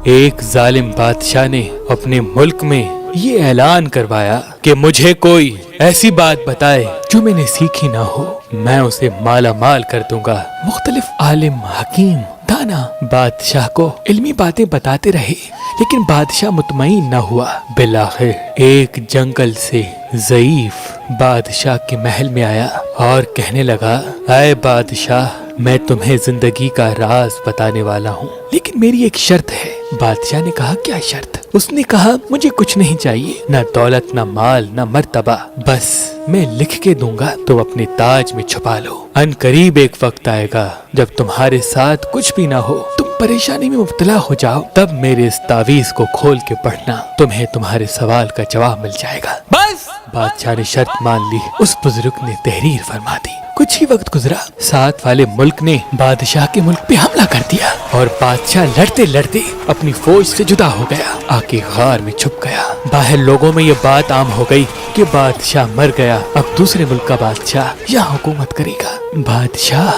ایک ظالم بادشاہ نے اپنے ملک میں یہ اعلان کروایا کہ مجھے کوئی ایسی بات بتائے جو میں نے سیکھی نہ ہو، میں اسے مالا مال کر دوں گا۔ مختلف عالم، حکیم، دانا بادشاہ کو علمی باتیں بتاتے رہے، لیکن بادشاہ مطمئن نہ ہوا۔ بالآخر ایک جنگل سے ضعیف بادشاہ کے محل میں آیا اور کہنے لگا، اے بادشاہ، میں تمہیں زندگی کا راز بتانے والا ہوں، لیکن میری ایک شرط ہے۔ بادشاہ نے کہا، کیا شرط؟ اس نے کہا، مجھے کچھ نہیں چاہیے، نہ دولت، نہ مال، نہ مرتبہ، بس میں لکھ کے دوں گا، تو اپنے تاج میں چھپا لو۔ ان قریب ایک وقت آئے گا جب تمہارے ساتھ کچھ بھی نہ ہو، تم پریشانی میں مبتلا ہو جاؤ، تب میرے اس تعویذ کو کھول کے پڑھنا، تمہیں تمہارے سوال کا جواب مل جائے گا۔ بس بادشاہ نے شرط مان لی۔ اس بزرگ نے تحریر فرما دی۔ کچھ ہی وقت گزرا، ساتھ والے ملک نے بادشاہ کے ملک پہ حملہ کر دیا اور بادشاہ لڑتے لڑتے اپنی فوج سے جدا ہو گیا، آ کے غار میں چھپ گیا۔ باہر لوگوں میں یہ بات عام ہو گئی کہ بادشاہ مر گیا، اب دوسرے ملک کا بادشاہ یہاں حکومت کرے گا۔ بادشاہ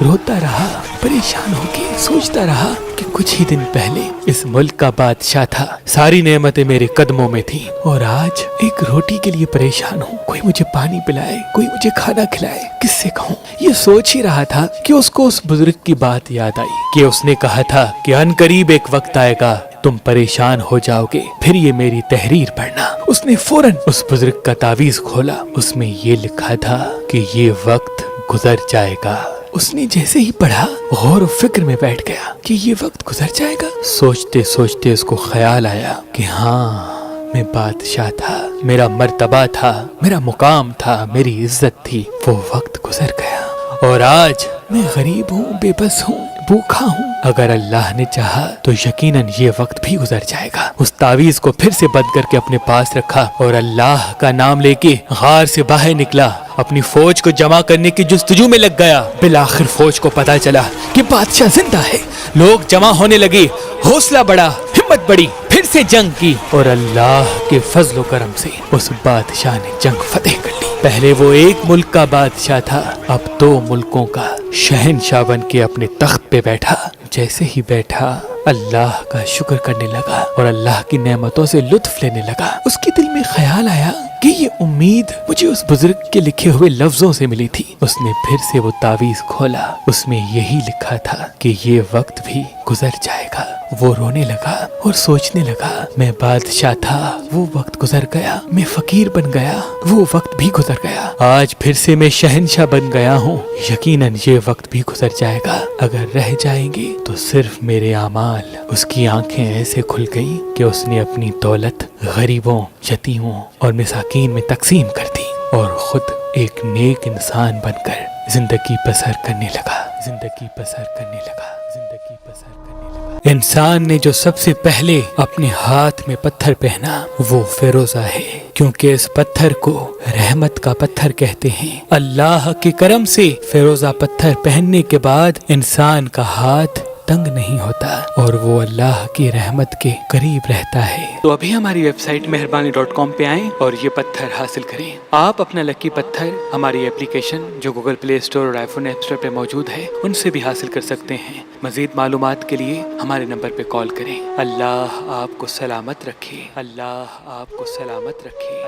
روتا رہا، پریشان ہو کے سوچتا رہا کہ کچھ ہی دن پہلے اس ملک کا بادشاہ تھا، ساری نعمتیں میرے قدموں میں تھیں، اور آج ایک روٹی کے لیے پریشان ہوں، کوئی مجھے پانی پلائے، کوئی مجھے کھانا کھلائے، کس سے کہوں؟ یہ سوچ ہی رہا تھا کہ اس کو اس بزرگ کی بات یاد آئی کہ اس نے کہا تھا کہ ان قریب ایک وقت آئے گا، تم پریشان ہو جاؤ گے، پھر یہ میری تحریر پڑھنا۔ اس نے فوراً اس بزرگ کا تعویذ کھولا، اس میں یہ لکھا تھا کہ یہ وقت گزر جائے گا۔ اس نے جیسے ہی پڑھا، غور و فکر میں بیٹھ گیا کہ یہ وقت گزر جائے گا۔ سوچتے سوچتے اس کو خیال آیا کہ ہاں، میں بادشاہ تھا، میرا مرتبہ تھا، میرا مقام تھا، میری عزت تھی، وہ وقت گزر گیا، اور آج میں غریب ہوں، بے بس ہوں، بھوکا ہوں۔ اگر اللہ نے چاہا تو یقیناً یہ وقت بھی گزر جائے گا۔ اس تعویذ کو پھر سے بند کر کے اپنے پاس رکھا اور اللہ کا نام لے کے غار سے باہر نکلا، اپنی فوج کو جمع کرنے کی جستجو میں لگ گیا۔ بالآخر فوج کو پتا چلا کہ بادشاہ زندہ ہے، لوگ جمع ہونے لگے، حوصلہ بڑھا، ہمت بڑھی، پھر سے جنگ کی، اور اللہ کے فضل و کرم سے اس بادشاہ نے جنگ فتح کر لی۔ پہلے وہ ایک ملک کا بادشاہ تھا، اب 2 ملکوں کا شہنشاہ بن کے اپنے تخت پہ بیٹھا۔ جیسے ہی بیٹھا، اللہ کا شکر کرنے لگا اور اللہ کی نعمتوں سے لطف لینے لگا۔ اس کے دل میں خیال آیا کہ یہ امید مجھے اس بزرگ کے لکھے ہوئے لفظوں سے ملی تھی۔ اس نے پھر سے وہ تعویذ کھولا، اس میں یہی لکھا تھا کہ یہ وقت بھی گزر جائے گا۔ وہ رونے لگا اور سوچنے لگا، میں بادشاہ تھا، وہ وقت گزر گیا، میں فقیر بن گیا، وہ وقت بھی گزر گیا، آج پھر سے میں شہنشاہ بن گیا ہوں، یقیناً یہ وقت بھی گزر جائے گا۔ اگر رہ جائیں گے تو صرف میرے اعمال۔ اس کی آنکھیں ایسے کھل گئیں کہ اس نے اپنی دولت غریبوں، یتیموں اور مساکین میں تقسیم کر دی، اور خود ایک نیک انسان بن کر زندگی بسر کرنے لگا، زندگی بسر کرنے لگا، زندگی بسر کرنے لگا۔ انسان نے جو سب سے پہلے اپنے ہاتھ میں پتھر پہنا وہ فیروزہ ہے، کیونکہ اس پتھر کو رحمت کا پتھر کہتے ہیں۔ اللہ کے کرم سے فیروزہ پتھر پہننے کے بعد انسان کا ہاتھ تنگ نہیں ہوتا اور وہ اللہ کی رحمت کے قریب رہتا ہے۔ تو ابھی ہماری ویب سائٹ مہربانی.com پہ آئیں اور یہ پتھر حاصل کریں۔ آپ اپنا لکی پتھر ہماری اپلیکیشن جو گوگل پلے اسٹور اور آئی فون ایپ اسٹور پہ موجود ہے ان سے بھی حاصل کر سکتے ہیں۔ مزید معلومات کے لیے ہمارے نمبر پہ کال کریں۔ اللہ آپ کو سلامت رکھے، اللہ آپ کو سلامت رکھے۔